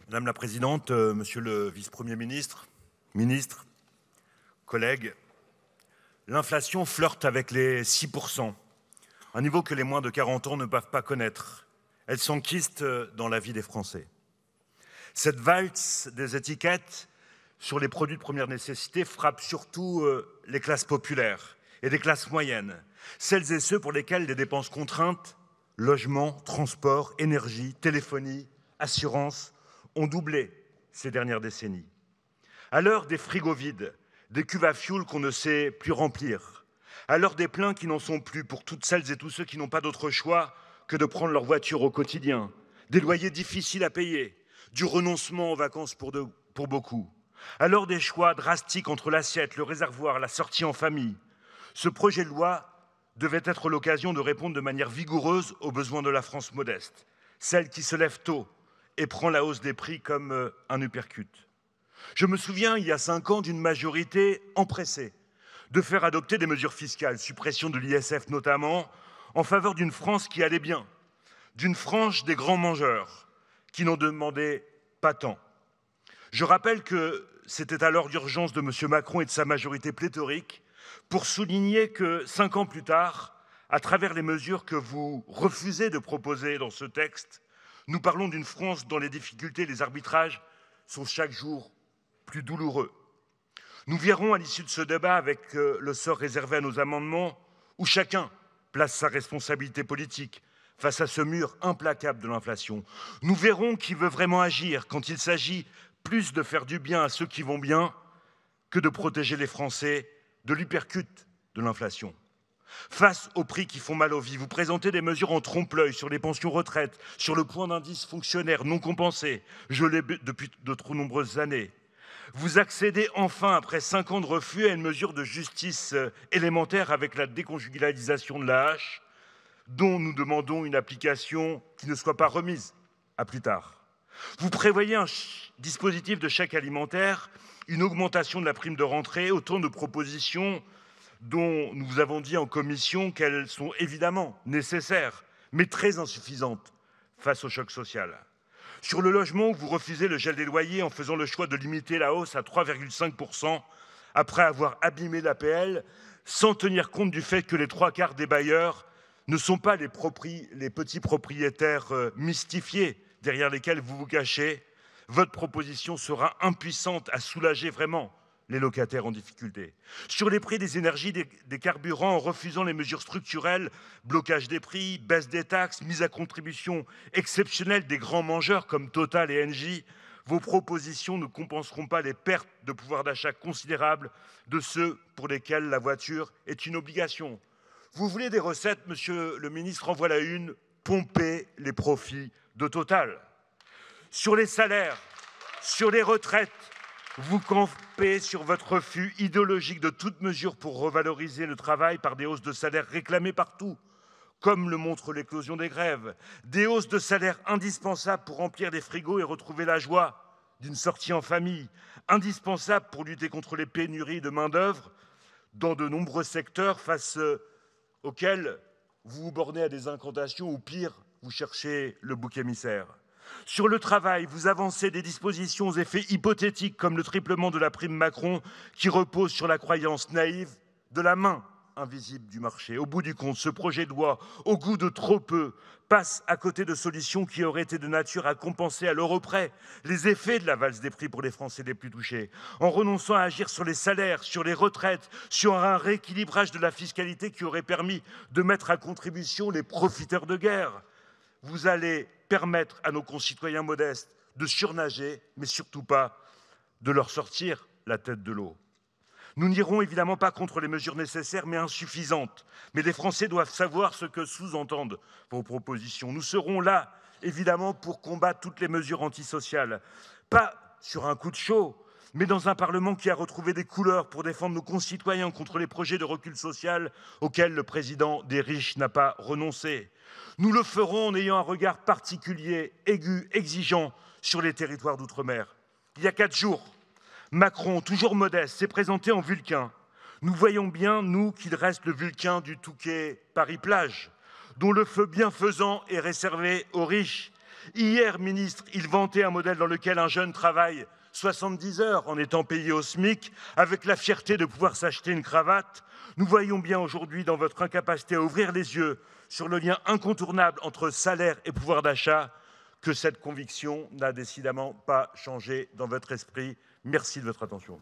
Madame la Présidente, Monsieur le Vice-Premier ministre, collègues, l'inflation flirte avec les 6%, un niveau que les moins de 40 ans ne peuvent pas connaître. Elle s'enquiste dans la vie des Français. Cette valse des étiquettes sur les produits de première nécessité frappe surtout les classes populaires et les classes moyennes, celles et ceux pour lesquels les dépenses contraintes, logement, transport, énergie, téléphonie, assurance, ont doublé ces dernières décennies. À l'heure des frigos vides, des cuves à fioul qu'on ne sait plus remplir, à l'heure des pleins qui n'en sont plus pour toutes celles et tous ceux qui n'ont pas d'autre choix que de prendre leur voiture au quotidien, des loyers difficiles à payer, du renoncement aux vacances pour beaucoup, à l'heure des choix drastiques entre l'assiette, le réservoir, la sortie en famille, ce projet de loi devait être l'occasion de répondre de manière vigoureuse aux besoins de la France modeste, celle qui se lève tôt et prend la hausse des prix comme un uppercut. Je me souviens, il y a 5 ans, d'une majorité empressée de faire adopter des mesures fiscales, suppression de l'ISF notamment, en faveur d'une France qui allait bien, d'une frange des grands mangeurs qui n'en demandaient pas tant. Je rappelle que c'était alors l'urgence de M. Macron et de sa majorité pléthorique pour souligner que 5 ans plus tard, à travers les mesures que vous refusez de proposer dans ce texte, nous parlons d'une France dont les difficultés et les arbitrages sont chaque jour plus douloureux. Nous verrons à l'issue de ce débat, avec le sort réservé à nos amendements, où chacun place sa responsabilité politique face à ce mur implacable de l'inflation. Nous verrons qui veut vraiment agir quand il s'agit plus de faire du bien à ceux qui vont bien que de protéger les Français de l'uppercut de l'inflation. Face aux prix qui font mal aux vies, vous présentez des mesures en trompe-l'œil sur les pensions retraites, sur le point d'indice fonctionnaire non compensé, gelé depuis de trop nombreuses années. Vous accédez enfin, après 5 ans de refus, à une mesure de justice élémentaire avec la déconjugalisation de l'AAH, dont nous demandons une application qui ne soit pas remise à plus tard. Vous prévoyez un dispositif de chèque alimentaire, une augmentation de la prime de rentrée, autant de propositions dont nous vous avons dit en commission qu'elles sont évidemment nécessaires, mais très insuffisantes face au choc social. Sur le logement, vous refusez le gel des loyers en faisant le choix de limiter la hausse à 3,5% après avoir abîmé l'APL, sans tenir compte du fait que les 3/4 des bailleurs ne sont pas les petits propriétaires mystifiés derrière lesquels vous vous cachez. Votre proposition sera impuissante à soulager vraiment les locataires en difficulté. Sur les prix des énergies, des carburants, en refusant les mesures structurelles, blocage des prix, baisse des taxes, mise à contribution exceptionnelle des grands mangeurs comme Total et Engie, vos propositions ne compenseront pas les pertes de pouvoir d'achat considérables de ceux pour lesquels la voiture est une obligation. Vous voulez des recettes, monsieur le ministre, en voilà une, pomper les profits de Total. Sur les salaires, sur les retraites, vous campez sur votre refus idéologique de toute mesure pour revaloriser le travail par des hausses de salaire réclamées partout, comme le montre l'éclosion des grèves, des hausses de salaire indispensables pour remplir les frigos et retrouver la joie d'une sortie en famille, indispensables pour lutter contre les pénuries de main-d'œuvre dans de nombreux secteurs face auxquels vous vous bornez à des incantations ou pire, vous cherchez le bouc émissaire. Sur le travail, vous avancez des dispositions aux effets hypothétiques comme le triplement de la prime Macron qui repose sur la croyance naïve de la main invisible du marché. Au bout du compte, ce projet de loi, au goût de trop peu, passe à côté de solutions qui auraient été de nature à compenser à l'euro près les effets de la valse des prix pour les Français les plus touchés, en renonçant à agir sur les salaires, sur les retraites, sur un rééquilibrage de la fiscalité qui aurait permis de mettre à contribution les profiteurs de guerre. Vous allez permettre à nos concitoyens modestes de surnager, mais surtout pas de leur sortir la tête de l'eau. Nous n'irons évidemment pas contre les mesures nécessaires, mais insuffisantes. Mais les Français doivent savoir ce que sous-entendent vos propositions. Nous serons là, évidemment, pour combattre toutes les mesures antisociales. Pas sur un coup de chaud, mais dans un Parlement qui a retrouvé des couleurs pour défendre nos concitoyens contre les projets de recul social auxquels le président des riches n'a pas renoncé. Nous le ferons en ayant un regard particulier, aigu, exigeant sur les territoires d'outre-mer. Il y a 4 jours, Macron, toujours modeste, s'est présenté en Vulcain. Nous voyons bien, nous, qu'il reste le Vulcain du Touquet Paris-Plage, dont le feu bienfaisant est réservé aux riches, Hier, ministre, il vantait un modèle dans lequel un jeune travaille 70 heures en étant payé au SMIC, avec la fierté de pouvoir s'acheter une cravate. Nous voyons bien aujourd'hui dans votre incapacité à ouvrir les yeux sur le lien incontournable entre salaire et pouvoir d'achat que cette conviction n'a décidément pas changé dans votre esprit. Merci de votre attention.